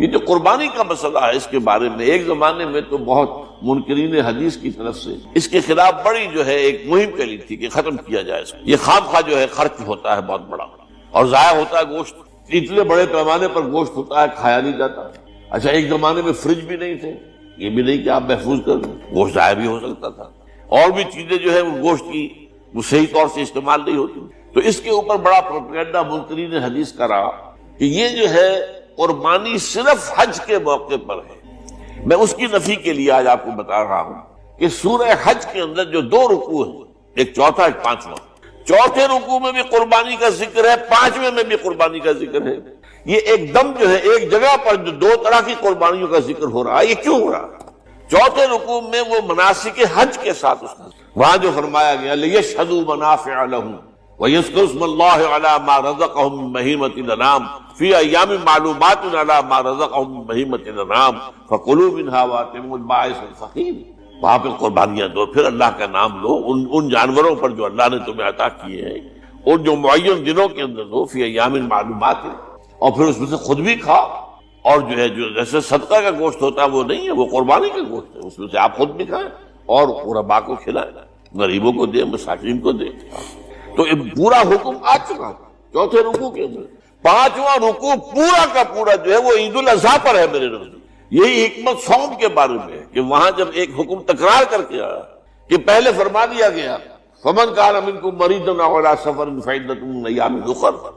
یہ جو قربانی کا مسئلہ ہے اس کے بارے میں ایک زمانے میں تو بہت منکرین حدیث کی طرف سے اس کے خلاف بڑی جو ہے ایک مہم چلی تھی کہ ختم کیا جائے اس کو. یہ خام خواہ جو ہے خرچ ہوتا ہے بہت بڑا اور ضائع ہوتا ہے گوشت، اتنے بڑے پیمانے پر گوشت ہوتا ہے کھایا نہیں جاتا. اچھا ایک زمانے میں فریج بھی نہیں تھے، یہ بھی نہیں کہ آپ محفوظ کر دیں، گوشت ضائع بھی ہو سکتا تھا، اور بھی چیزیں جو ہے وہ گوشت کی وہ صحیح طور سے استعمال نہیں ہوتی. تو اس کے اوپر بڑا پروپیگنڈا منکرین حدیث کا رہا کہ یہ جو ہے قربانی صرف حج کے موقع پر ہے. میں اس کی نفی کے لیے آج آپ کو بتا رہا ہوں کہ سورہ حج کے اندر جو 2 رکوع ہیں، ایک چوتھا ایک پانچواں، چوتھے رکوع میں بھی قربانی کا ذکر ہے، پانچویں میں بھی قربانی کا ذکر ہے. یہ ایک دم جو ہے ایک جگہ پر جو 2 طرح کی قربانیوں کا ذکر ہو رہا ہے، یہ کیوں ہو رہا ہے؟ چوتھے رکوع میں وہ مناسک حج کے ساتھ اس کا وہاں جو فرمایا گیا لِيَشْهَدُوا مَنَافِعَ لَهُمْ وَيَذْكُرُوا اسْمَ اللَّهِ عَلَى مَا رَزَقَهُم مِّن بَهِيمَةِ الْأَنْعَامِ فِي أَيَّامٍ مَّعْلُومَاتٍ عَلَى مَا رَزَقَهُم مِّن بَهِيمَةِ الْأَنْعَامِ فَكُلُوا مِنْهَا وَأَطْعِمُوا الْبَائِسَ الْفَقِيرَ. وہاں پہ قربانیاں دو، پھر اللہ کا نام لو ان جانوروں پر جو اللہ نے تمہیں عطا کیے ہیں، اور جو معین دنوں کے اندر دو، فی ایام معلومات، اور پھر اس میں سے خود بھی کھا، اور جو ہے جو جیسے صدقہ کا گوشت ہوتا ہے وہ نہیں ہے، وہ قربانی کا گوشت ہے، اس میں سے آپ خود بھی کھائیں اور غرباء کو کھلائیں، غریبوں کو دیں، مساکین کو دیں. تو یہ پورا حکم آ چکا ہے چوتھے رکوع کے اندر. پانچواں رکوع پورا کا پورا جو ہے وہ عید الاضحیٰ پر ہے میرے نزدیک. یہی حکمت صوم کے بارے میں ہے کہ وہاں جب ایک حکم تکرار کر کے آیا کہ پہلے فرما دیا گیا فَمَنْ كَانَ مِنْكُمْ مَرِيضًا أَوْ عَلَىٰ سَفَرٍ فَعِدَّةٌ مِّنْ أَيَّامٍ أُخَرَ،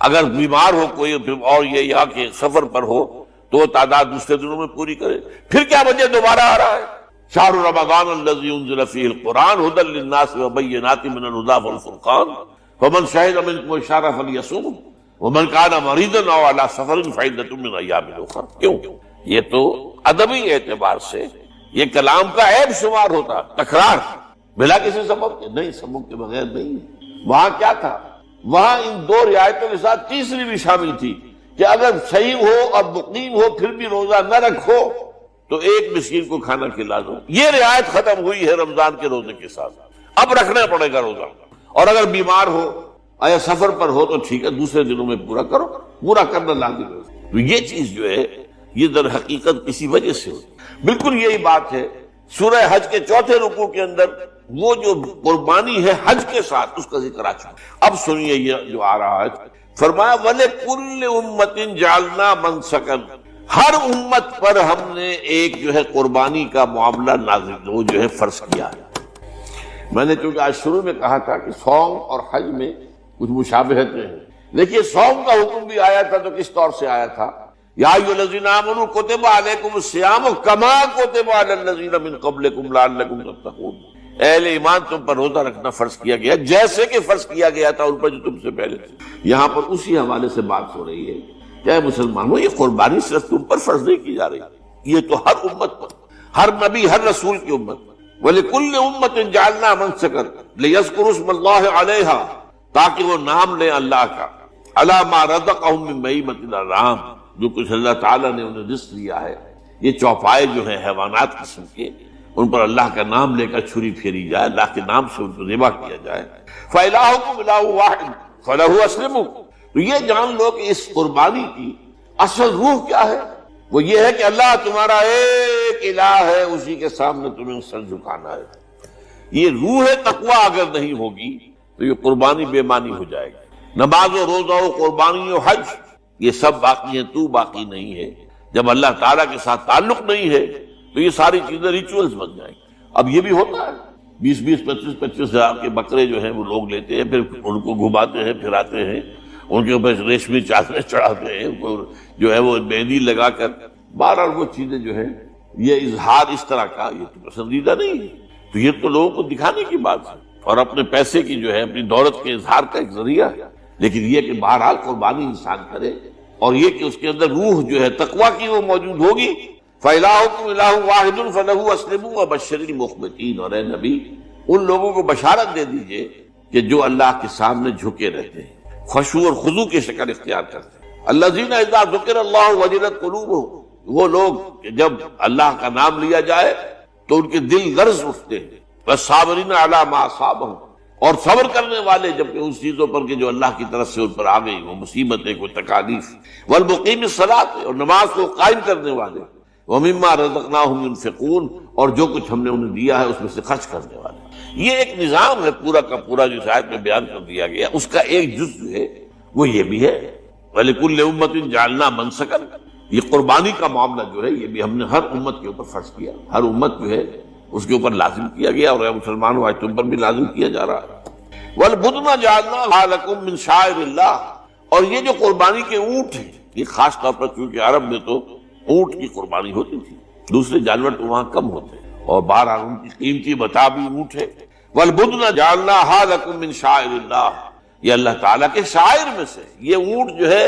اگر بیمار ہو کوئی اور یہ یا کہ سفر پر ہو تو تعداد دوسرے دنوں میں پوری کرے. پھر کیا وجہ دوبارہ آ رہا ہے؟ شہر رمضان الذی انزل فیہ القرآن ھدی للناس وبینات من الھدی والفرقان فمن شہد منکم الشہر فلیصمہ ومن کان مریضا او علی سفر فعدۃ من ایام اخر. کیوں؟ یہ تو ادبی اعتبار سے یہ کلام کا عیب شمار ہوتا، تکرار بلا کسی سبب کے نہیں، سبب کے بغیر نہیں. وہاں کیا تھا؟ وہاں ان 2 رعایتوں کے ساتھ تیسری بھی شامل تھی کہ اگر صحیح ہو اور مقیم ہو پھر بھی روزہ نہ رکھو تو ایک مسکین کو کھانا کھلا دو. یہ رعایت ختم ہوئی ہے رمضان کے روزے کے ساتھ، اب رکھنا پڑے گا روزہ. اور اگر بیمار ہو یا سفر پر ہو تو ٹھیک ہے، دوسرے دنوں میں پورا کرو، پورا کرنا لازم ہے. تو یہ چیز جو ہے یہ در حقیقت کسی وجہ سے ہوتی. بالکل یہی بات ہے سورہ حج کے چوتھے رکوع کے اندر وہ جو قربانی ہے حج کے ساتھ اس کا ذکر آ چکا. اب سنیے یہ جو آ رہا ہے، فرمایا وَلِكُلِّ أُمَّةٍ جَعَلْنَا مَنْسَكًا، ہر امت پر ہم نے ایک جو ہے قربانی کا معاملہ نازل وہ جو ہے فرض کیا ہے. میں نے چونکہ آج شروع میں کہا تھا کہ صوم اور حج میں کچھ مشابہتیں ہیں. دیکھیے صوم کا حکم بھی آیا تھا تو کس طور سے آیا تھا؟ یا ایھا الذین آمنوا کتب علیکم الصیام کما کتب علی الذین من قبلکم لعلکم تتقون. اہل ایمان تم پر روزہ رکھنا فرض کیا گیا جیسے کہ فرض کیا گیا تھا ان پر جو تم سے پہلے تھے. یہاں پر اسی حوالے سے بات ہو رہی ہے کہ مسلمانوں یہ قربانی صرف تم پر فرض نہیں کی جا رہی، یہ تو ہر امت پر، ہر نبی ہر رسول کی امت پر. وَلِكُلِّ أُمَّةٍ جَعَلْنَا مَنْسَكًا لِيَذْكُرُوا اسْمَ اللَّهِ عَلَيْهَا، تاکہ وہ نام لیں اللہ کا، عَلَىٰ مَا رَزَقَهُم مِّن بَهِیمَةِ الْأَنْعَامِ، جو کچھ اللہ تعالیٰ نے انہیں رزق دیا ہے. یہ چوپائے جو ہیں حیوانات قسم کے، ان پر اللہ کا نام لے کر چھری پھیری جائے، اللہ کے نام سے ان کو ذبح کیا جائے. فَإِلَٰهُكُمْ إِلَٰهٌ وَاحِدٌ فَلَهُ أَسْلِمُوا. تو یہ جان لو کہ اس قربانی کی اصل روح کیا ہے؟ وہ یہ ہے کہ اللہ تمہارا ایک الہ ہے، اسی کے سامنے تمہیں سر جھکانا ہے. یہ روح تقویٰ اگر نہیں ہوگی تو یہ قربانی بے معنی ہو جائے گی. نماز و روزہ و قربانی و حج یہ سب باقی ہیں، تو باقی نہیں ہے. جب اللہ تعالیٰ کے ساتھ تعلق نہیں ہے تو یہ ساری چیزیں ریچولز بن جائیں گی. اب یہ بھی ہوتا ہے 20-20 25-25 ہزار کے بکرے جو ہیں وہ لوگ لیتے ہیں، پھر ان کو گھماتے ہیں پھراتے ہیں، ان کے اوپر ریشمی چادریں چڑھاتے ہیں، جو ہے وہ مہندی لگا کر. بہرحال وہ چیزیں جو ہیں یہ اظہار اس طرح کا یہ تو پسندیدہ نہیں ہے. تو یہ تو لوگوں کو دکھانے کی بات ہے اور اپنے پیسے کی جو ہے اپنی دولت کے اظہار کا ایک ذریعہ ہے. لیکن یہ کہ بہرحال قربانی انسان کرے اور یہ کہ اس کے اندر روح جو ہے تقویٰ کی وہ موجود ہوگی. فَإِلَٰهُكُمْ إِلَٰهٌ وَاحِدٌ فَلَهُ أَسْلِمُوا وَبَشِّرِ الْمُخْبِتِينَ. اور اے نبی ان لوگوں کو بشارت دے دیجئے کہ جو اللہ کے سامنے جھکے رہتے ہیں، خشوع اور خضوع کی شکل اختیار کرتے ہیں. الَّذِينَ إِذَا ذُكِرَ اللَّهُ وَجِلَتْ قُلُوبُهُمْ، وہ لوگ کہ جب اللہ کا نام لیا جائے تو ان کے دل لرز اٹھتے ہیں. وَالصَّابِرِينَ عَلَىٰ مَا أَصَابَهُمْ، اور صبر کرنے والے جبکہ اس چیزوں پر کہ جو اللہ کی طرف سے ان پر آ گئی، وہ مصیبتیں، کوئی تکالیف، والمقیم الصلاۃ، اور نماز کو قائم کرنے والے، ومما رزقناہم ينفقون، اور جو کچھ ہم نے انہیں دیا ہے اس میں سے خرچ کرنے والے۔ یہ ایک نظام ہے پورا کا پورا جو آیت میں بیان کر دیا گیا، اس کا ایک جز جو ہے وہ یہ بھی ہے وَلِكُلِّ أُمَّةٍ جَعَلْنَا مَنسَكًا، یہ قربانی کا معاملہ جو ہے یہ بھی ہم نے ہر امت کے اوپر فرض کیا، ہر امت جو ہے اس کے اوپر لازم کیا گیا، اور مسلمانوں آج تم پر بھی لازم کیا جا رہا ہے۔ وَالْبُدْنَ جَعَلْنَاهَا لَكُم مِّن شَعَائِرِ اللَّهِ، اور یہ جو قربانی کے اونٹ ہیں، یہ خاص طور پر کیونکہ عرب میں تو اونٹ کی قربانی ہوتی تھی، دوسرے جانور تو وہاں کم ہوتے ہیں، اور بہرحال ان کی قیمتی متاع بھی اونٹ ہے۔ وَالْبُدْنَ جَعَلْنَاهَا لَكُم مِّن شَعَائِرِ اللَّهِ، یہ اللہ تعالیٰ کے شاعر میں سے یہ اونٹ جو ہے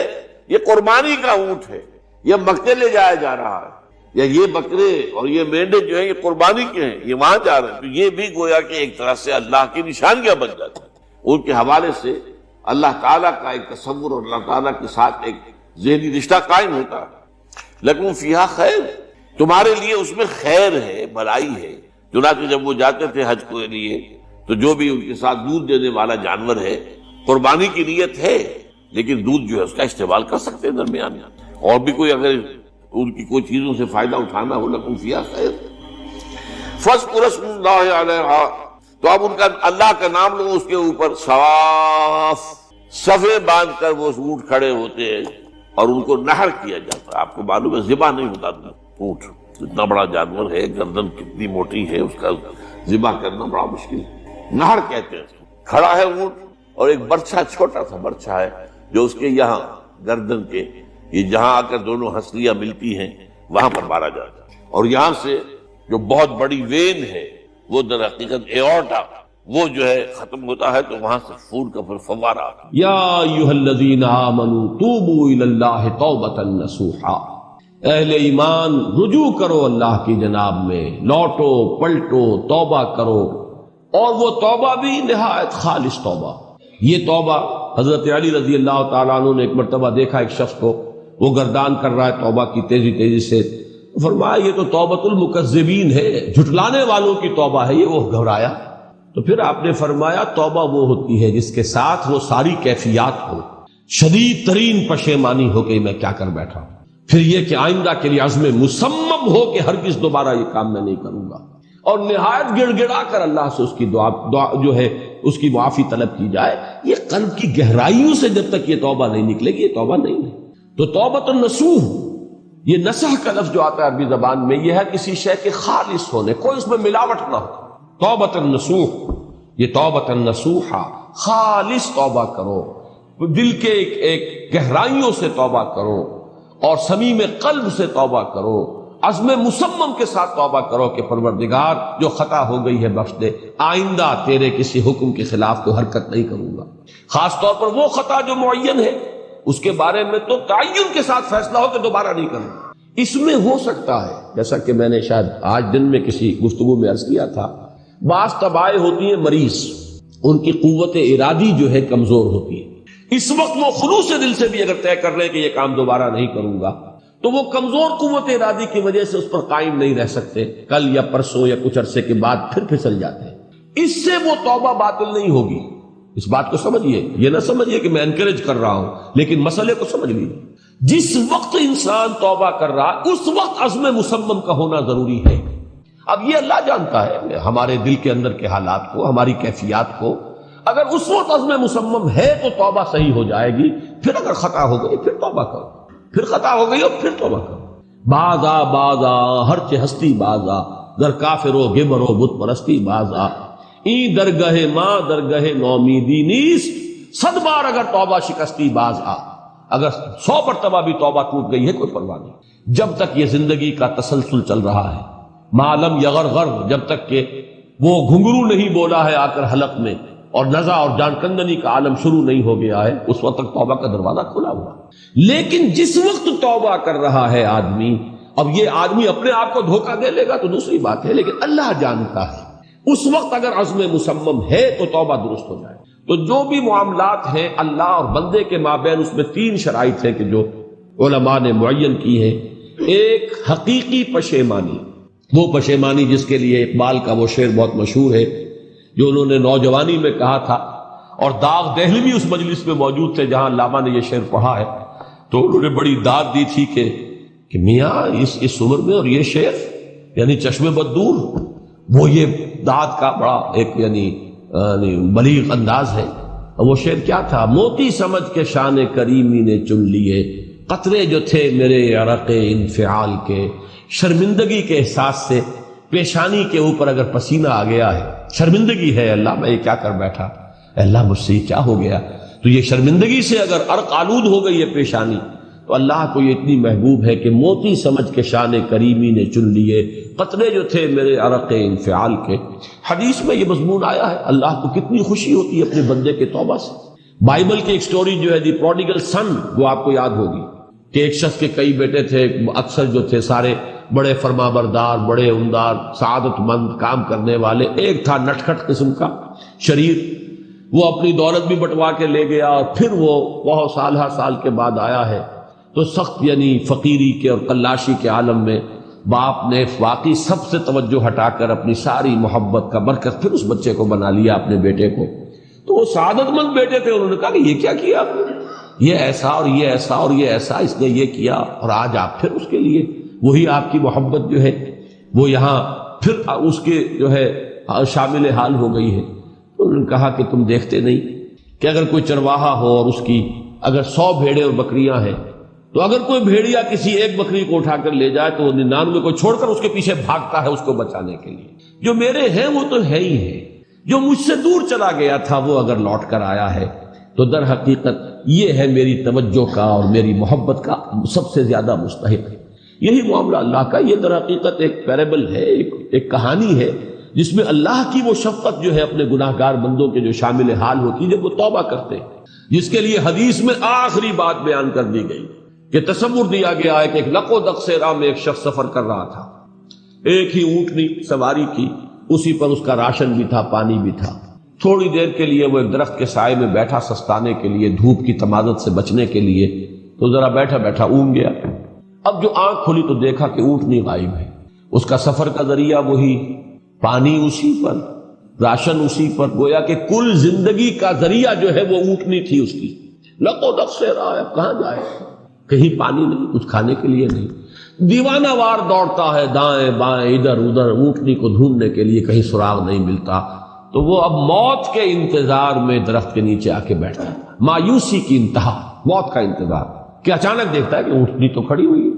یہ قربانی کا اونٹ ہے، یہ مکے لے جایا جا رہا ہے، یا یہ بکرے اور یہ مینڈے جو ہیں یہ قربانی کے ہیں، یہ وہاں جا رہے ہیں، تو یہ بھی گویا کہ ایک طرح سے اللہ کی نشانیاں بن جاتی ہیں۔ ان کے حوالے سے اللہ تعالیٰ کا ایک تصور اور اللہ تعالیٰ کے ساتھ ایک ذہنی رشتہ قائم ہوتا ہے۔ لیکن فیہا خیر، تمہارے لیے اس میں خیر ہے، بھلائی ہے۔ چنانچہ جب وہ جاتے تھے حج کے لیے تو جو بھی ان کے ساتھ دودھ دینے والا جانور ہے، قربانی کی نیت ہے لیکن دودھ جو ہے اس کا استعمال کر سکتے ہیں درمیان میں، اور بھی کوئی اگر ان کی کوئی چیزوں سے فائدہ اٹھانا ہو، لکم فیہا خیر۔ فاذکروا اسم اللہ علیہا، تو اب ان کا اللہ کا نام لو اس کے اوپر، صواف، صفے باندھ کر وہ اونٹ کھڑے ہوتے ہیں اور ان کو نحر کیا جاتا ہے۔ آپ کو معلوم ہے ذبح نہیں ہوتا اونٹ، اتنا بڑا جانور ہے، گردن کتنی موٹی ہے، اس کا ذبح کرنا بڑا مشکل ہے، نحر کہتے ہیں۔ کھڑا ہے اونٹ اور ایک برچھا، چھوٹا سا برچھا ہے جو اس کے یہاں گردن کے یہ جہاں آ کر دونوں ہنسلیاں ملتی ہیں وہاں پر مارا جاتا ہے، اور یہاں سے جو بہت بڑی وین ہے وہ در حقیقت ایورٹا، وہ جو ہے ختم ہوتا ہے، تو وہاں سے خون کا پھر فوارہ آتا ہے۔ یا ایھا الذین آمنوا توبوا الی اللہ توبۃ نصوحا، اہل ایمان رجوع کرو اللہ کی جناب میں، لوٹو پلٹو، توبہ کرو، اور وہ توبہ بھی نہایت خالص توبہ۔ یہ توبہ حضرت علی رضی اللہ تعالیٰ عنہ نے ایک مرتبہ دیکھا ایک شخص کو، وہ گردان کر رہا ہے توبہ کی تیزی تیزی سے، فرمایا یہ تو توبۃ المکذبین ہے، جھٹلانے والوں کی توبہ ہے یہ۔ وہ گھبرایا، تو پھر آپ نے فرمایا توبہ وہ ہوتی ہے جس کے ساتھ وہ ساری کیفیات ہو، شدید ترین پشیمانی ہو کہ میں کیا کر بیٹھا، پھر یہ کہ آئندہ کے لیے عزم مصمم ہو کہ ہرگز دوبارہ یہ کام میں نہیں کروں گا، اور نہایت گڑ گڑا کر اللہ سے اس کی دعا جو ہے اس کی معافی طلب کی جائے۔ یہ قلب کی گہرائیوں سے جب تک یہ توبہ نہیں نکلے گی یہ توبہ نہیں ہے۔ تو توبۃ النصوح، یہ نصح کا لفظ جو آتا ہے عربی زبان میں، یہ ہے کسی شے کے خالص ہونے، کوئی اس میں ملاوٹ نہ ہو۔ توبۃ النصوح، یہ توبۃ النصوحا، خالص توبہ کرو، دل کے ایک گہرائیوں سے توبہ کرو، اور صمیم قلب سے توبہ کرو، عزم مصمم کے ساتھ توبہ کرو کہ پروردگار جو خطا ہو گئی ہے بخش دے، آئندہ تیرے کسی حکم کے خلاف کوئی حرکت نہیں کروں گا۔ خاص طور پر وہ خطا جو معین ہے اس کے بارے میں تو تعین کے ساتھ فیصلہ ہو کہ دوبارہ نہیں کروں۔ اس میں ہو سکتا ہے جیسا کہ میں نے شاید آج دن میں کسی گفتگو میں عرض کیا تھا، بعض طبائع ہوتی ہیں مریض، ان کی قوت ارادی جو ہے کمزور ہوتی ہے، اس وقت وہ خلوص دل سے بھی اگر طے کر لیں کہ یہ کام دوبارہ نہیں کروں گا تو وہ کمزور قوت ارادی کی وجہ سے اس پر قائم نہیں رہ سکتے، کل یا پرسوں یا کچھ عرصے کے بعد پھر پھسل جاتے ہیں، اس سے وہ توبہ باطل نہیں ہوگی۔ اس بات کو سمجھیے، یہ نہ سمجھیے کہ میں انکریج کر رہا ہوں، لیکن مسئلے کو سمجھ لیجیے۔ جس وقت انسان توبہ کر رہا اس وقت عزم مصمم کا ہونا ضروری ہے۔ اب یہ اللہ جانتا ہے ہمارے دل کے اندر کے حالات کو، ہماری کیفیات کو، اگر اس وقت عزم مصمم ہے تو توبہ صحیح ہو جائے گی، پھر اگر خطا ہو گئی پھر توبہ کرو، پھر خطا ہو گئی اور پھر توبہ کرو۔ بازا بازا ہر چہ ہستی بازا، در کافر و گمر و بت پرستی بازا، این درگہ ماں درگہ نومیدی نیست، 100 بار اگر توبہ شکستی باز آ، اگر 100 مرتبہ بھی توبہ ٹوٹ گئی ہے کوئی پرواہ نہیں، جب تک یہ زندگی کا تسلسل چل رہا ہے، معلم یغرغر، جب تک کہ وہ گھنگرو نہیں بولا ہے آ کر حلق میں اور نزع اور جان کندنی کا عالم شروع نہیں ہو گیا ہے، اس وقت تک توبہ کا دروازہ کھلا ہوا۔ لیکن جس وقت توبہ کر رہا ہے آدمی، اب یہ آدمی اپنے آپ کو دھوکہ دے لے گا تو دوسری بات ہے، لیکن اللہ جانتا ہے، اس وقت اگر عزم مصمم ہے تو توبہ درست ہو جائے۔ تو جو بھی معاملات ہیں اللہ اور بندے کے مابین، اس میں 3 شرائط ہیں کہ جو علماء نے معین کی ہیں۔ ایک حقیقی پشیمانی، وہ پشیمانی جس کے لیے اقبال کا وہ شعر بہت مشہور ہے، جو انہوں نے نوجوانی میں کہا تھا، اور داغ دہلوی اس مجلس میں موجود تھے جہاں علامہ نے یہ شعر پڑھا ہے، تو انہوں نے بڑی داد دی تھی کہ میاں اس عمر میں اور یہ شعر یعنی چشم بد دور، وہ یہ داد کا بڑا ایک یعنی بلیغ انداز ہے۔ اور وہ شعر کیا تھا؟ موتی سمجھ کے شان کریمی نے چن لیے، قطرے جو تھے میرے عرق انفعال کے، شرمندگی کے احساس سے پیشانی کے اوپر اگر پسینہ آ گیا ہے، شرمندگی ہے، اللہ میں یہ کیا کر بیٹھا، اللہ مجھ سے کیا ہو گیا، تو یہ شرمندگی سے اگر عرق آلود ہو گئی ہے پیشانی، تو اللہ کو یہ اتنی محبوب ہے کہ موتی سمجھ کے شان کریمی نے چن لیے، قطرے جو تھے میرے عرق انفعال کے۔ حدیث میں یہ مضمون آیا ہے، اللہ کو کتنی خوشی ہوتی ہے اپنے بندے کے توبہ سے۔ بائبل کی ایک سٹوری جو ہے دی پروڈیگل سن، وہ آپ کو یاد ہوگی کہ ایک شخص کے کئی بیٹے تھے، اکثر جو تھے سارے بڑے فرما بردار، بڑے عمدار، سعادت مند کام کرنے والے، ایک تھا نٹکھٹ قسم کا شریر، وہ اپنی دولت بھی بٹوا کے لے گیا، اور پھر وہ بہت سال کے بعد آیا ہے تو سخت یعنی فقیری کے اور قلاشی کے عالم میں باپ نے واقعی سب سے توجہ ہٹا کر اپنی ساری محبت کا مرکز پھر اس بچے کو بنا لیا، اپنے بیٹے کو۔ تو وہ سعادت مند بیٹے تھے، انہوں نے کہا کہ یہ کیا کیا آپ نے، یہ ایسا اور یہ ایسا اور یہ ایسا، اس نے یہ کیا، اور آج آپ پھر اس کے لیے وہی آپ کی محبت جو ہے وہ یہاں پھر اس کے جو ہے شامل حال ہو گئی ہے۔ انہوں نے کہا کہ تم دیکھتے نہیں کہ اگر کوئی چرواہا ہو اور اس کی اگر 100 بھیڑیں اور بکریاں ہیں، تو اگر کوئی بھیڑیا کسی ایک بکری کو اٹھا کر لے جائے تو وہ 99 کو چھوڑ کر اس کے پیچھے بھاگتا ہے اس کو بچانے کے لیے۔ جو میرے ہیں وہ تو ہے ہی ہے، جو مجھ سے دور چلا گیا تھا وہ اگر لوٹ کر آیا ہے تو در حقیقت یہ ہے میری توجہ کا اور میری محبت کا سب سے زیادہ مستحق ہے۔ یہی معاملہ اللہ کا، یہ در حقیقت ایک پیرابل ہے، ایک کہانی ہے جس میں اللہ کی وہ شفقت جو ہے اپنے گناہ گار بندوں کے جو شامل حال ہوتی ہے جب وہ توبہ کرتے ہیں، جس کے لیے حدیث میں آخری بات بیان کر دی گئی کہ تصور دیا گیا ہے کہ ایک لق و دق سے راہ میں ایک شخص سفر کر رہا تھا، ایک ہی اونٹنی سواری کی، اسی پر اس کا راشن بھی تھا، پانی بھی تھا۔ تھوڑی دیر کے لیے وہ ایک درخت کے سائے میں بیٹھا سستانے کے لیے، دھوپ کی تمازت سے بچنے کے لیے، تو ذرا بیٹھا بیٹھا اونگ گیا۔ اب جو آنکھ کھلی تو دیکھا کہ اونٹنی غائب ہے، اس کا سفر کا ذریعہ وہی، پانی اسی پر، راشن اسی پر، گویا کہ کل زندگی کا ذریعہ جو ہے وہ اونٹنی تھی اس کی۔ لق و دق سے راہ، اب کہاں جائے، کہیں پانی نہیں، کچھ کھانے کے لیے نہیں، دیوانہ وار دوڑتا ہے دائیں بائیں ادھر ادھر اونٹنی کو ڈھونڈنے کے لیے، کہیں سراغ نہیں ملتا۔ تو وہ اب موت کے انتظار میں درخت کے نیچے آ کے بیٹھتا ہے، مایوسی کی انتہا، موت کا انتظار، کہ اچانک دیکھتا ہے کہ اونٹنی تو کھڑی ہوئی ہے۔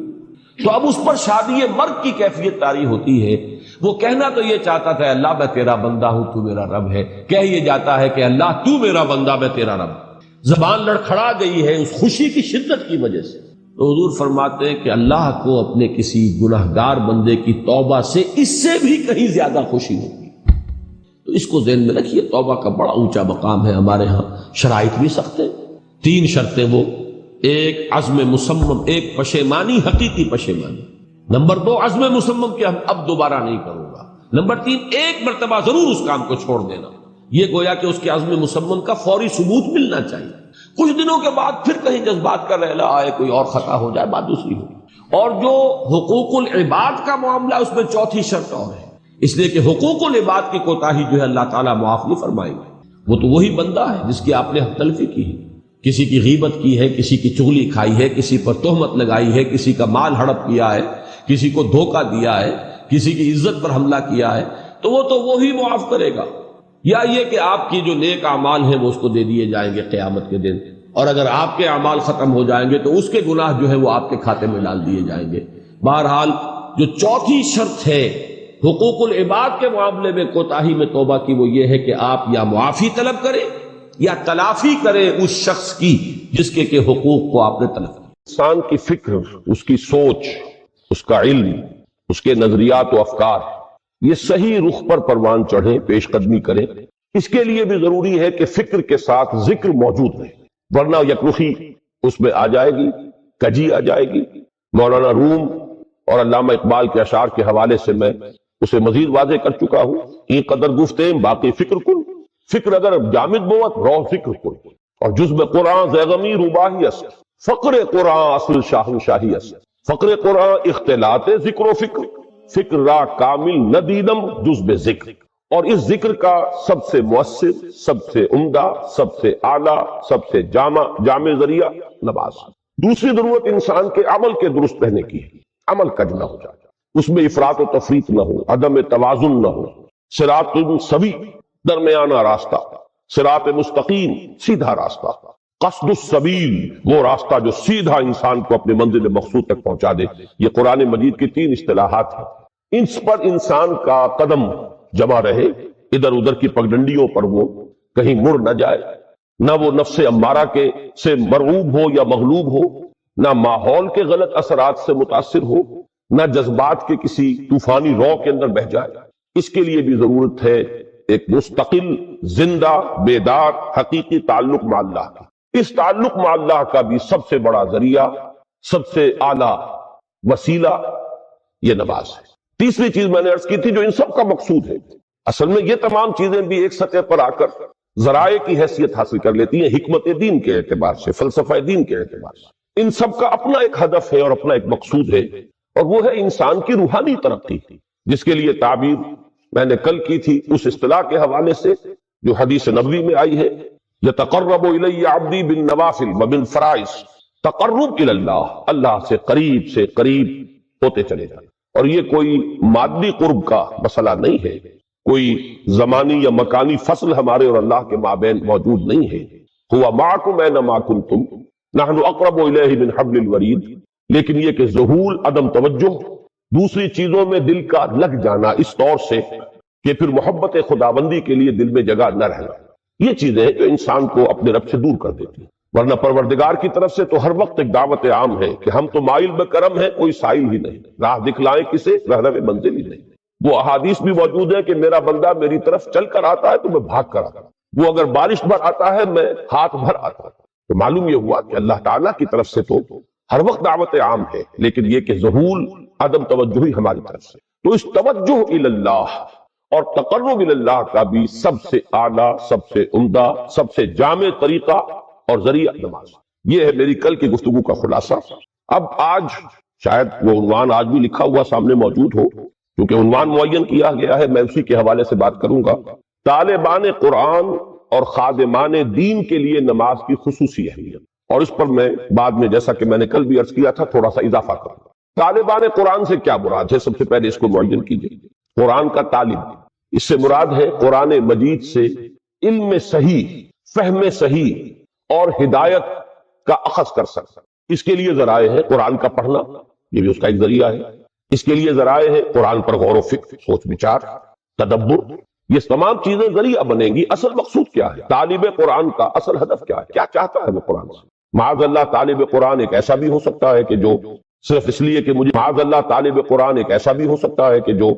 تو اب اس پر شادی مرگ کی کیفیت طاری ہوتی ہے۔ وہ کہنا تو یہ چاہتا تھا اللہ میں تیرا بندہ ہوں تو میرا رب ہے، کہہ یہ جاتا ہے کہ اللہ تو میرا بندہ میں تیرا رب، زبان لڑکھڑا گئی ہے اس خوشی کی شدت کی وجہ سے۔ تو حضور فرماتے ہیں کہ اللہ کو اپنے کسی گناہگار بندے کی توبہ سے اس سے بھی کہیں زیادہ خوشی ہوتی۔ تو اس کو ذہن میں رکھیے، توبہ کا بڑا اونچا مقام ہے ہمارے ہاں، شرائط بھی سخت ہیں، 3 شرطیں، وہ ایک عزم مصمم، ایک پشیمانی، حقیقی پشیمانی، نمبر 2 عزم مصمم کہ اب دوبارہ نہیں کروں گا، نمبر 3 ایک مرتبہ ضرور اس کام کو چھوڑ دینا، یہ گویا کہ اس کے عزم مصمم کا فوری ثبوت ملنا چاہیے۔ کچھ دنوں کے بعد پھر کہیں جذبات کا رحلہ آئے، کوئی اور خطا ہو جائے، بات دوسری ہوگی۔ اور جو حقوق العباد کا معاملہ، اس میں 4تھی شرط اور ہے، اس لیے کہ حقوق العباد کی کوتاہی جو ہے اللہ تعالیٰ معاف نہیں فرمائے گا۔ وہ تو وہی بندہ ہے جس کی آپ نے حق تلفی کی ہے، کسی کی غیبت کی ہے، کسی کی چغلی کھائی ہے، کسی پر تہمت لگائی ہے، کسی کا مال ہڑپ کیا ہے، کسی کو دھوکہ دیا ہے، کسی کی عزت پر حملہ کیا ہے، تو وہ تو وہی معاف کرے گا۔ یا یہ کہ آپ کی جو نیک اعمال ہیں وہ اس کو دے دیے جائیں گے قیامت کے دن، اور اگر آپ کے اعمال ختم ہو جائیں گے تو اس کے گناہ جو ہے وہ آپ کے کھاتے میں ڈال دیے جائیں گے۔ بہرحال جو 4تھی شرط ہے حقوق العباد کے معاملے میں کوتاہی میں توبہ کی، وہ یہ ہے کہ آپ یا معافی طلب کریں یا تلافی کریں اس شخص کی جس کے حقوق کو آپ نے طلب کیا۔ انسان کی فکر، اس کی سوچ، اس کا علم، اس کے نظریات و افکار یہ صحیح رخ پر پروان چڑھیں، پیش قدمی کریں۔ اس کے لیے بھی ضروری ہے کہ فکر کے ساتھ ذکر موجود رہے، ورنہ یکرخی اس میں آ جائے گی، کجی آ جائے گی۔ مولانا روم اور علامہ اقبال کے اشعار کے حوالے سے میں اسے مزید واضح کر چکا ہوں۔ این قدر گفتیں باقی فکر کن، فکر اگر جامد بوت رو فکر کن، اور جزب قرآن زیغمی روباہی است، فقر قرآن اصل شاہ شاہی است، فقر قرآن اختلاط ذکر و فکر، فکر را کامل ندیدم جزب ذکر۔ اور اس ذکر کا سب سے مؤثر، سب سے عمدہ، سب سے اعلیٰ، سب سے جامع ذریعہ نماز۔ دوسری ضرورت انسان کے عمل کے درست رہنے کی ہے، عمل کج نہ ہو جائے، اس میں افراط و تفریط نہ ہو، عدم توازن نہ ہو، صراط سوی درمیانہ راستہ، صراط مستقیم سیدھا راستہ، قصد السبیل وہ راستہ جو سیدھا انسان کو اپنے منزل مقصود تک پہنچا دے۔ یہ قرآن مجید کی 3 اصطلاحات ہیں، ان پر انسان کا قدم جمع رہے، ادھر ادھر کی پگڈنڈیوں پر وہ کہیں مڑ نہ جائے، نہ وہ نفس امارہ کے سے مرعوب ہو یا مغلوب ہو، نہ ماحول کے غلط اثرات سے متاثر ہو، نہ جذبات کے کسی طوفانی رو کے اندر بہہ جائے۔ اس کے لیے بھی ضرورت ہے ایک مستقل، زندہ، بیدار، حقیقی تعلق مع اللہ کا۔ اس تعلق مع اللہ کا بھی سب سے بڑا ذریعہ، سب سے اعلیٰ وسیلہ یہ نماز ہے۔ تیسری چیز میں نے عرض کی تھی جو ان سب کا مقصود ہے، اصل میں یہ تمام چیزیں بھی ایک سطح پر آ کر ذرائع کی حیثیت حاصل کر لیتی ہیں، حکمت دین کے اعتبار سے، فلسفہ دین کے اعتبار سے۔ ان سب کا اپنا ایک ہدف ہے اور اپنا ایک مقصود ہے، اور وہ ہے انسان کی روحانی ترقی، جس کے لیے تعبیر میں نے کل کی تھی اس اصطلاح کے حوالے سے جو حدیث نبوی میں آئی ہے، یتقرب الی عبدی بالنوافل وبالفرائض، تقرب الی اللہ، اللہ سے قریب ہوتے چلے جائیں۔ اور یہ کوئی مادی قرب کا مسئلہ نہیں ہے، کوئی زمانی یا مکانی فصل ہمارے اور اللہ کے مابین موجود نہیں ہے۔ ہوا معکم اینما کنتم نحن اقرب الیہ من حبل الورید، لیکن یہ کہ ذہول، عدم توجہ، دوسری چیزوں میں دل کا لگ جانا اس طور سے کہ پھر محبت خداوندی کے لیے دل میں جگہ نہ رہنا، یہ چیزیں جو انسان کو اپنے رب سے دور کر دیتی ہیں۔ ورنہ پروردگار کی طرف سے تو ہر وقت ایک دعوت عام ہے کہ ہم تو مائل بکرم ہیں، کوئی سائل ہی نہیں، راہ دکھلائیں کسے، رہنم منزل ہی نہیں۔ وہ احادیث بھی موجود ہے کہ میرا بندہ میری طرف چل کر آتا ہے تو میں بھاگ کر آتا ہوں، وہ اگر بارش بھر آتا ہے میں ہاتھ بھر آتا ہوں۔ تو معلوم یہ ہوا کہ اللہ تعالیٰ کی طرف سے تو ہر وقت دعوت عام ہے، لیکن یہ کہ ظہول، عدم توجہی ہماری طرف سے۔ تو اس توجہ الی اللہ اور تقرب الی اللہ کا بھی سب سے اعلیٰ، سب سے عمدہ، سب سے جامع طریقہ اور ذریعہ نماز۔ یہ ہے میری کل کی گفتگو کا خلاصہ۔ اب آج شاید وہ عنوان آج بھی لکھا ہوا سامنے موجود ہو، کیونکہ عنوان معین کیا گیا ہے، میں اسی کے حوالے سے بات کروں گا۔ طالبان قرآن اور خادمان دین کے لیے نماز کی خصوصی اہمیت، اور اس پر میں بعد میں جیسا کہ میں نے کل بھی عرض کیا تھا تھوڑا سا اضافہ کروں گا۔ طالبان قرآن سے کیا مراد ہے؟ سب سے پہلے اس کو معین کیجیے۔ قرآن کا طالب، اس سے مراد ہے قرآن مجید سے علم صحیح، فہم صحیح اور ہدایت کا اخذ کر سکتا۔ اس کے لیے ذرائع ہے قرآن کا پڑھنا، یہ بھی اس کا ایک ذریعہ ہے۔ اس کے لیے ذرائع ہے قرآن پر غور و فکر، سوچ بچار، تدبر، یہ تمام چیزیں ذریعہ بنیں گی۔ اصل مقصود کیا ہے؟ طالب قرآن کا اصل ہدف کیا ہے؟ کیا چاہتا ہے وہ قرآن سے؟ معاذ اللہ طالب قرآن ایک ایسا بھی ہو سکتا ہے کہ جو صرف اس لیے کہ مجھے معاذ اللہ طالب قرآن ایک ایسا بھی ہو سکتا ہے کہ جو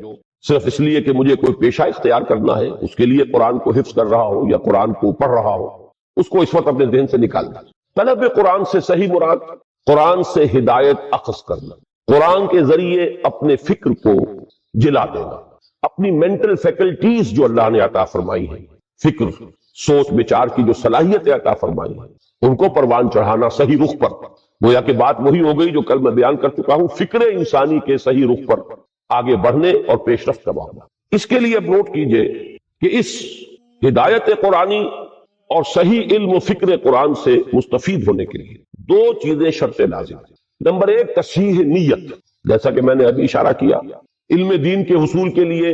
صرف اس لیے کہ مجھے کوئی پیشہ اختیار کرنا ہے، اس کے لیے قرآن کو حفظ کر رہا ہو یا قرآن کو پڑھ رہا ہو، اس کو اس وقت اپنے ذہن سے نکالنا۔ طلب قرآن سے صحیح مراد قرآن سے ہدایت اخذ کرنا، قرآن کے ذریعے اپنے فکر کو جلا دینا، اپنی مینٹل فیکلٹیز جو اللہ نے عطا فرمائی ہے، فکر، سوچ بچار کی جو صلاحیت عطا فرمائی ہے، ان کو پروان چڑھانا صحیح رخ پر۔ گویا کہ بات وہی ہو گئی جو کل میں بیان کر چکا ہوں، فکر انسانی کے صحیح رخ پر آگے بڑھنے اور پیش رفت کا معاملہ۔ اس کے لیے اب نوٹ کیجئے کہ اس ہدایت قرآنی اور صحیح علم و فکر قرآن سے مستفید ہونے کے لیے 2 چیزیں شرط لازم ہیں۔ نمبر 1 تصحیح نیت، جیسا کہ میں نے ابھی اشارہ کیا، علم دین کے حصول کے لیے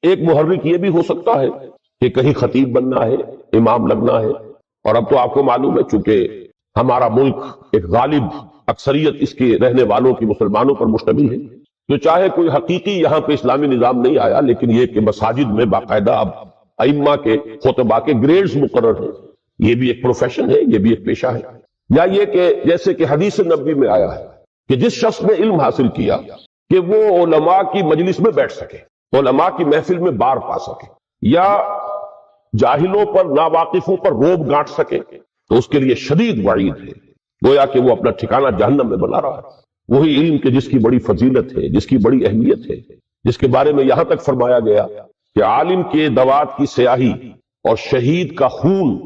ایک محرک یہ بھی ہو سکتا ہے کہ کہیں خطیب بننا ہے، امام لگنا ہے، اور اب تو آپ کو معلوم ہے چونکہ ہمارا ملک ایک غالب اکثریت اس کے رہنے والوں کی مسلمانوں پر مشتمل ہے، تو چاہے کوئی حقیقی یہاں پہ اسلامی نظام نہیں آیا، لیکن یہ کہ مساجد میں باقاعدہ اب ائمہ کے خطباء کے گریڈز مقرر ہیں، یہ بھی ایک پروفیشن ہے، یہ بھی ایک پیشہ ہے۔ یا یہ کہ جیسے کہ حدیث نبوی میں آیا ہے کہ جس شخص نے علم حاصل کیا کہ وہ علماء کی مجلس میں بیٹھ سکے، علماء کی محفل میں بار پا سکے، یا جاہلوں پر، ناواقفوں پر روب گانٹ سکے، تو اس کے لیے شدید وعید ہے، گویا کہ وہ اپنا ٹھکانہ جہنم میں بنا رہا ہے۔ وہی علم کے جس کی بڑی فضیلت ہے، جس کی بڑی اہمیت ہے، جس کے بارے میں یہاں تک فرمایا گیا کہ عالم کے دوات کی سیاہی اور شہید کا خون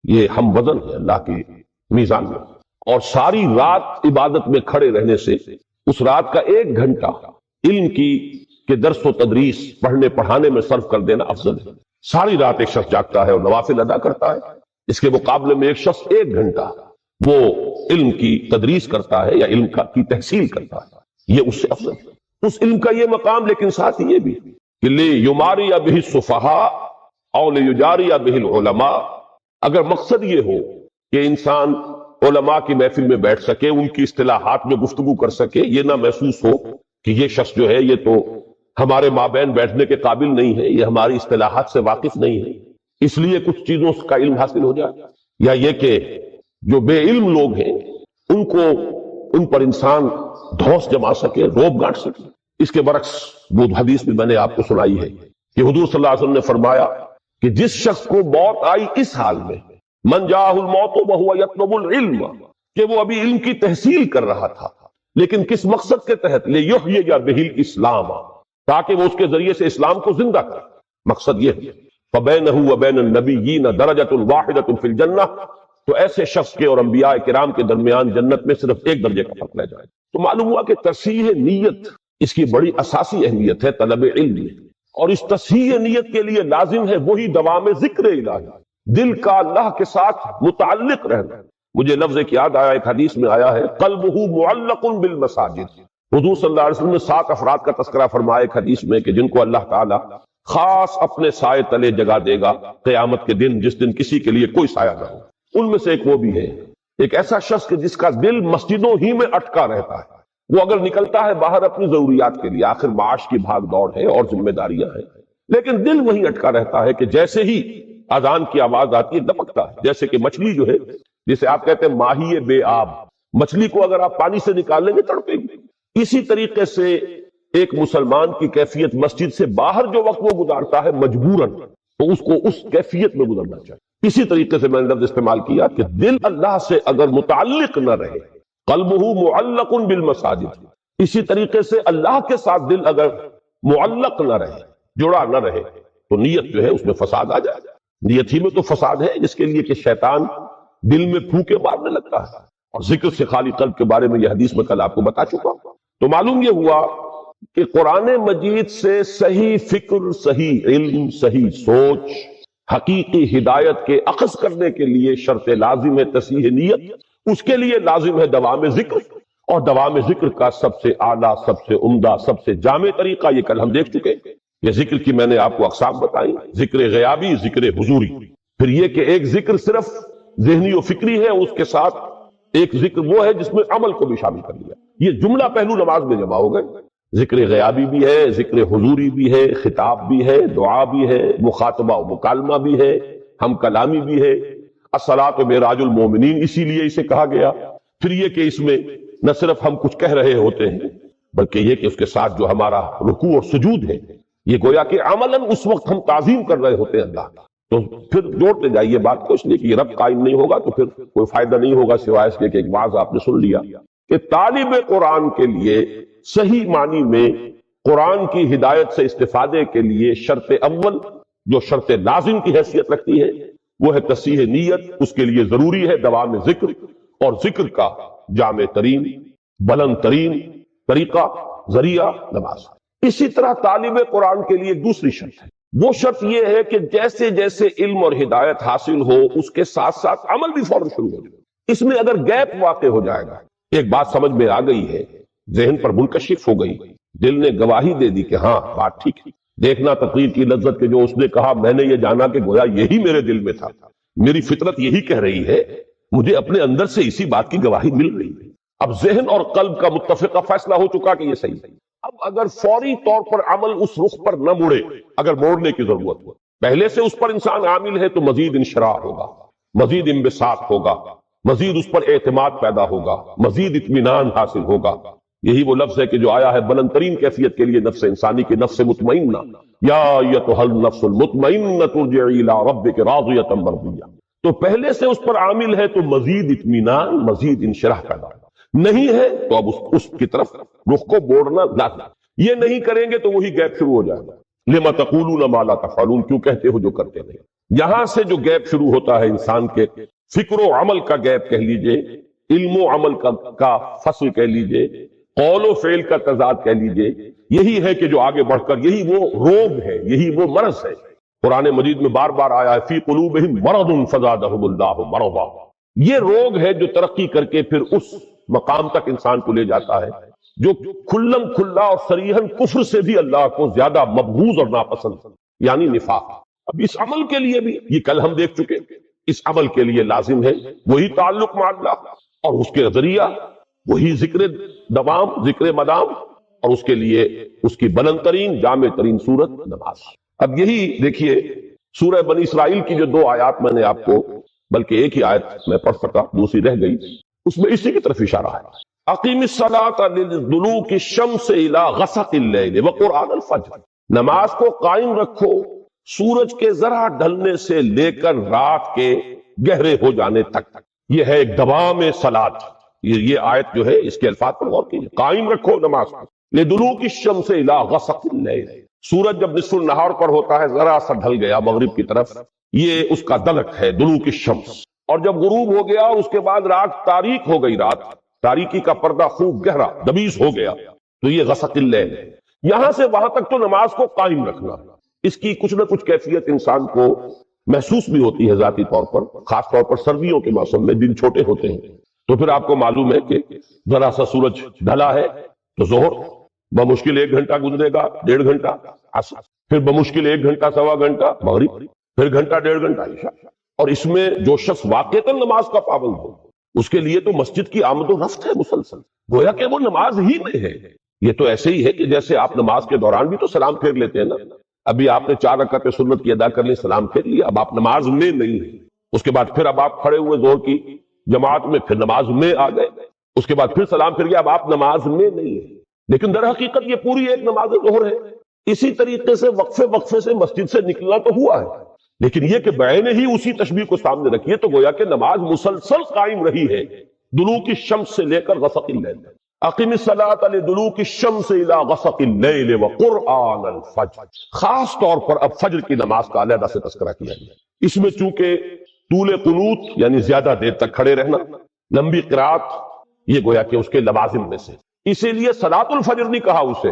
یہ ہم وزن ہے اللہ کے میزان میں، اور ساری رات عبادت میں کھڑے رہنے سے اس رات کا 1 گھنٹہ علم کی کہ درس و تدریس پڑھنے پڑھانے میں صرف کر دینا افضل ہے۔ ساری رات ایک شخص جاگتا ہے اور نوافل ادا کرتا ہے، اس کے مقابلے میں ایک شخص 1 گھنٹہ وہ علم کی تدریس کرتا ہے یا علم کی تحصیل کرتا ہے، یہ اس سے افضل ہے۔ اس علم کا یہ مقام، لیکن ساتھ یہ بھی کہ لیماری بہ السفہاء او لیجاری بہ العلماء، اگر مقصد یہ ہو کہ انسان علماء کی محفل میں بیٹھ سکے، ان کی اصطلاحات میں گفتگو کر سکے، یہ نہ محسوس ہو کہ یہ شخص جو ہے یہ تو ہمارے مابین بیٹھنے کے قابل نہیں ہے، یہ ہماری اصطلاحات سے واقف نہیں ہے، اس لیے کچھ چیزوں کا علم حاصل ہو جائے، یا یہ کہ جو بے علم لوگ ہیں ان پر انسان دھوس جما سکے، روب گانٹ سکے۔ اس کے برعکس وہ حدیث بھی میں نے آپ کو سنائی ہے کہ حضور صلی اللہ علیہ وسلم نے فرمایا کہ جس شخص کو موت آئی اس حال میں، من جاءہ الموت وہو یطلب العلم، کہ وہ ابھی علم کی تحصیل کر رہا تھا، لیکن کس مقصد کے تحت؟ لیحیی بہ الاسلام، تاکہ وہ اس کے ذریعے سے اسلام کو زندہ کرے، مقصد یہ ہے۔ فبینہ وبین النبیین درجۃ واحدۃ فی الجنہ، تو ایسے شخص کے اور انبیاء کرام کے درمیان جنت میں صرف 1 درجے کا فرق رہ جائے۔ تو معلوم ہوا کہ تصحیح نیت اس کی بڑی اساسی اہمیت ہے طلب علم میں، اور اس تصحیح نیت کے لیے لازم ہے وہی دوام ذکر الہی، دل کا اللہ کے ساتھ متعلق رہنا۔ مجھے لفظ ایک یاد آیا، ایک حدیث میں آیا ہے قلبہ معلق بالمساجد۔ حضور صلی اللہ علیہ وسلم نے 7 افراد کا تذکرہ فرمایا ایک حدیث میں کہ جن کو اللہ تعالیٰ خاص اپنے سائے تلے جگہ دے گا قیامت کے دن، جس دن کسی کے لیے کوئی سایہ نہ ہو۔ ان میں سے ایک وہ بھی ہے، ایک ایسا شخص کہ جس کا دل مسجدوں ہی میں اٹکا رہتا ہے، وہ اگر نکلتا ہے باہر اپنی ضروریات کے لیے، آخر معاش کی بھاگ دوڑ ہے اور ذمہ داریاں ہیں، لیکن دل وہیں اٹکا رہتا ہے کہ جیسے ہی اذان کی آواز آتی ہے دبکتا ہے، جیسے کہ مچھلی جو ہے، جسے آپ کہتے ہیں ماہی بے آب، مچھلی کو اگر آپ پانی سے نکال لیں گے تڑپے گی۔ اسی طریقے سے ایک مسلمان کی کیفیت مسجد سے باہر جو وقت وہ گزارتا ہے مجبوراً، تو اس کو اس کیفیت میں گزرنا چاہیے۔ اسی طریقے سے میں نے لفظ استعمال کیا کہ دل اللہ سے اگر متعلق نہ رہے، قلبہ معلق بالمساجد، اسی طریقے سے اللہ کے ساتھ دل اگر معلق نہ رہے، جڑا نہ رہے، تو نیت جو ہے اس میں فساد آ جائے گا۔ نیت ہی میں تو فساد ہے، جس کے لیے کہ شیطان دل میں پھونکے مارنے لگتا ہے، اور ذکر سے خالی قلب کے بارے میں یہ حدیث میں کل آپ کو بتا چکا ہوں۔ تو معلوم یہ ہوا کہ قرآن مجید سے صحیح فکر، صحیح علم، صحیح سوچ، حقیقی ہدایت کے اخذ کرنے کے لیے شرط لازم ہے تصحیح نیت، اس کے لیے لازم ہے دوام ذکر، اور دوام ذکر کا سب سے اعلیٰ، سب سے عمدہ، سب سے جامع طریقہ یہ کل ہم دیکھ چکے۔ یہ ذکر کی میں نے آپ کو اقسام بتائی، ذکر غیابی، ذکر حضوری، پھر یہ کہ ایک ذکر صرف ذہنی و فکری ہے، اس کے ساتھ ایک ذکر وہ ہے جس میں عمل کو بھی شامل کر لیا۔ یہ جملہ پہلو نماز میں جمع ہو گئے، ذکر غیابی بھی ہے، ذکر حضوری بھی ہے، خطاب بھی ہے، دعا بھی ہے، مخاطبہ و مکالمہ بھی ہے، ہم کلامی بھی ہے۔ الصلاۃ معراج المومنین اسی لیے اسے کہا گیا۔ پھر یہ کہ اس میں نہ صرف ہم کچھ کہہ رہے ہوتے ہیں، بلکہ یہ کہ اس کے ساتھ جو ہمارا رکوع اور سجود ہے، یہ گویا کہ عملاً اس وقت ہم تعظیم کر رہے ہوتے ہیں اللہ کا۔ تو پھر جوڑتے جائیے بات کو، اس لیے کہ یہ رب قائم نہیں ہوگا تو پھر کوئی فائدہ نہیں ہوگا سوائے اس کے کہ ایک واضح آپ نے سن لیا کہ طالب قرآن کے لیے صحیح معنی میں قرآن کی ہدایت سے استفادے کے لیے شرط اول جو شرط لازم کی حیثیت رکھتی ہے وہ ہے تصحیح نیت۔ اس کے لیے ضروری ہے دوام ذکر، اور ذکر کا جامع ترین، بلند ترین طریقہ، ذریعہ نماز۔ اسی طرح طالب قرآن کے لیے ایک دوسری شرط ہے، وہ شرط یہ ہے کہ جیسے جیسے علم اور ہدایت حاصل ہو اس کے ساتھ ساتھ عمل بھی فوراً شروع ہو جائے۔ اس میں اگر گیپ واقع ہو جائے گا، ایک بات سمجھ میں آ گئی ہے، ذہن پر منکشف ہو گئی، دل نے گواہی دے دی کہ ہاں بات ٹھیک ہے، دیکھنا تقریر کی لذت کے جو اس نے کہا، میں نے یہ جانا کہ گویا یہی میرے دل میں تھا، میری فطرت یہی کہہ رہی ہے، مجھے اپنے اندر سے اسی بات کی گواہی مل رہی ہے۔ اب ذہن اور قلب کا متفقہ فیصلہ ہو چکا کہ یہ صحیح ہے۔ اب اگر فوری طور پر عمل اس رخ پر نہ مڑے، اگر موڑنے کی ضرورت ہو، پہلے سے اس پر انسان عامل ہے تو مزید انشراح ہوگا، مزید انبساط ہوگا، مزید اس پر اعتماد پیدا ہوگا، مزید اطمینان حاصل ہوگا۔ یہی وہ لفظ ہے کہ جو آیا ہے بلند ترین کیفیت کے لیے نفس انسانی کی، نفس مطمئنہ، یا ایتھا النفس المطمئنہ ارجعی الی ربک راضیۃ مرضیہ۔ تو پہلے سے اس پر عامل ہے تو مزید اطمینان، مزید انشراح پیدا ہوگا، نہیں ہے تو اب اس کی طرف رخ کو موڑنا لازم۔ یہ نہیں کریں گے تو وہی گیپ شروع ہو جائے گا، لما تقولون ما لا تفعلون، کیوں کہتے ہو جو کرتے نہیں۔ یہاں سے جو گیپ شروع ہوتا ہے انسان کے فکر و عمل کا گیپ کہہ لیجئے، علم و عمل کا فصل کہہ لیجئے، قول و فعل کا تضاد کہہ لیجئے، یہی ہے کہ جو آگے بڑھ کر یہی وہ روگ ہے، یہی وہ مرض ہے۔ قرآن مجید میں بار بار آیا ہے فی قلوبہم مرض فزادہم اللہ مرضا، یہ روگ ہے جو ترقی کر کے پھر اس مقام تک انسان کو لے جاتا ہے جو کھلم کھلا اور صریحاً کفر سے بھی اللہ کو زیادہ مبغوض اور ناپسند، یعنی نفاق۔ اب اس عمل کے لیے بھی یہ کل ہم دیکھ چکے، اس عمل کے لیے لازم ہے وہی تعلق مع اللہ، اور اس کے ذریعہ وہی ذکر دوام، ذکر مدام، اور اس کے لیے اس کی بلند ترین جامع ترین صورت نماز۔ اب یہی دیکھیے سورہ بنی اسرائیل کی جو 2 آیات میں نے آپ کو، بلکہ ایک ہی آیت میں پڑھ سکا، دوسری رہ گئی، اس میں اسی کی طرف اشارہ ہے۔ اقیم الصلاۃ لدلوک الشمس الی غسق اللیل وقرآن الفجر، نماز کو قائم رکھو سورج کے ذرا ڈھلنے سے لے کر رات کے گہرے ہو جانے تک۔ یہ ہے ایک دوام صلاۃ، یہ آیت جو ہے اس کے الفاظ پر غور کیجیے، قائم رکھو نماز کو لدلوک الشمس الی غسق اللیل، سورج جب نصف النہار پر ہوتا ہے، ذرا سا ڈھل گیا مغرب کی طرف، یہ اس کا دلک ہے دلوک الشمس، اور جب غروب ہو گیا اور اس کے بعد رات تاریک ہو گئی، رات تاریکی کا پردہ خوب گہرا دبیز ہو گیا، تو یہ غسق اللیل ہے۔ یہاں سے وہاں تک تو نماز کو قائم رکھنا، اس کی کچھ نہ کچھ کیفیت انسان کو محسوس بھی ہوتی ہے ذاتی طور پر، خاص طور پر سردیوں کے موسم میں دن چھوٹے ہوتے ہیں، تو پھر آپ کو معلوم ہے کہ ذرا سا سورج ڈھلا ہے تو ظہر بمشکل 1 گھنٹہ گزرے گا، 1.5 گھنٹہ عصر، پھر بمشکل 1 گھنٹہ سوا گھنٹہ مغرب، پھر گھنٹہ 1.5 گھنٹہ عشاء۔ اور اس میں جو شخص واقعتاً نماز کا پابند ہو، اس کے لیے تو مسجد کی آمد و رفت ہے مسلسل، گویا کہ وہ نماز ہی میں ہے۔ یہ تو ایسے ہی ہے کہ جیسے آپ نماز کے دوران بھی تو سلام پھیر لیتے ہیں نا، ابھی آپ نے 4 رکعت سنت کی ادا کر لی، سلام پھیر لیا، اب آپ نماز میں نہیں ہیں، اس کے بعد پھر اب آپ کھڑے ہوئے ظہر کی جماعت میں، پھر نماز میں آ گئے، اس کے بعد پھر سلام پھر گیا، اب آپ نماز میں نہیں ہیں، لیکن در حقیقت یہ پوری ایک نماز ظہر ہے۔ اسی طریقے سے وقفے سے مسجد سے نکلنا تو ہوا ہے، لیکن یہ کہ بعین ہی اسی تشبیہ کو سامنے رکھیے تو گویا کہ نماز مسلسل قائم رہی ہے دلوک الشمس سے لے کر غسق اللیل۔ اقیم الصلاۃ لدلوک الشمس الی غسق اللیل وقرآن الفجر، خاص طور پر اب فجر کی نماز کا علیحدہ سے تذکرہ کیا گیا۔ اس میں چونکہ طول قنوت یعنی زیادہ دیر تک کھڑے رہنا، لمبی قرات، یہ گویا کہ اس کے لوازم میں سے، اسی لیے صلاۃ الفجر نہیں کہا اسے،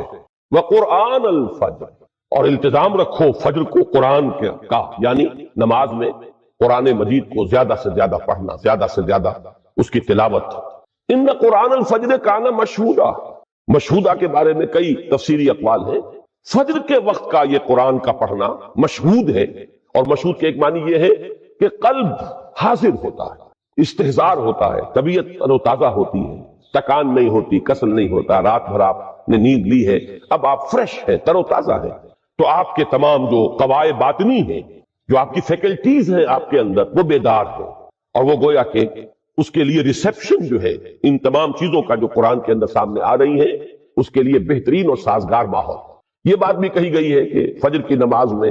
وقرآن الفجر، اور التزام رکھو فجر کو قرآن کا، یعنی نماز میں قرآن مجید کو زیادہ سے زیادہ پڑھنا، زیادہ سے زیادہ اس کی تلاوت۔ ان قرآن الفجر کان مشہودا، مشہودہ کے بارے میں کئی تفسیری اقوال ہیں، فجر کے وقت کا یہ قرآن کا پڑھنا مشہود ہے، اور مشہود کے ایک معنی یہ ہے کہ قلب حاضر ہوتا ہے، استحضار ہوتا ہے، طبیعت تر و تازہ ہوتی ہے، تکان نہیں ہوتی، کسل نہیں ہوتا، رات بھر آپ نے نیند لی ہے، اب آپ فریش ہیں، تر و تازہ ہیں، تو آپ کے تمام جو قوائے باطنی ہیں، جو آپ کی فیکلٹیز ہیں آپ کے اندر، وہ بیدار ہیں، اور وہ گویا کہ اس کے لیے ریسیپشن جو ہے ان تمام چیزوں کا جو قرآن کے اندر سامنے آ رہی ہے، اس کے لیے بہترین اور سازگار ماحول۔ یہ بات بھی کہی گئی ہے کہ فجر کی نماز میں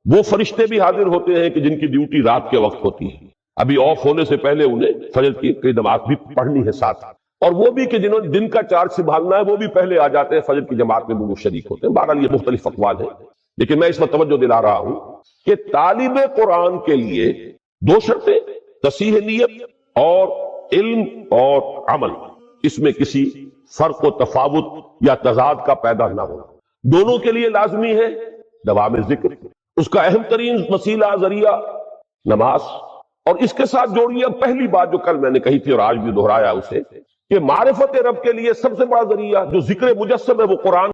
وہ فرشتے بھی حاضر ہوتے ہیں کہ جن کی ڈیوٹی رات کے وقت ہوتی ہے، ابھی آف ہونے سے پہلے انہیں فجر کی نماز بھی پڑھنی ہے ساتھ، اور وہ بھی کہ جنہوں نے دن کا چارج سنبھالنا ہے وہ بھی پہلے آ جاتے ہیں، فجر کی جماعت میں وہ شریک ہوتے ہیں۔ بہرحال یہ مختلف اقوال ہیں، لیکن میں اس پر توجہ دلا رہا ہوں کہ طالب قرآن کے لیے 2 شرطیں، تصحیح نیت اور علم اور عمل، اس میں کسی فرق و تفاوت یا تضاد کا پیدا نہ ہونا، دونوں کے لیے لازمی ہے دوام ذکر، اس کا اہم ترین وسیلہ ذریعہ نماز، اور اس کے ساتھ جوڑیے پہلی بات جو کل میں نے کہی تھی اور آج بھی دہرایا اسے، کہ معرفت رب کے لیے سب سے بڑا ذریعہ جو ذکر مجسم ہے وہ قرآن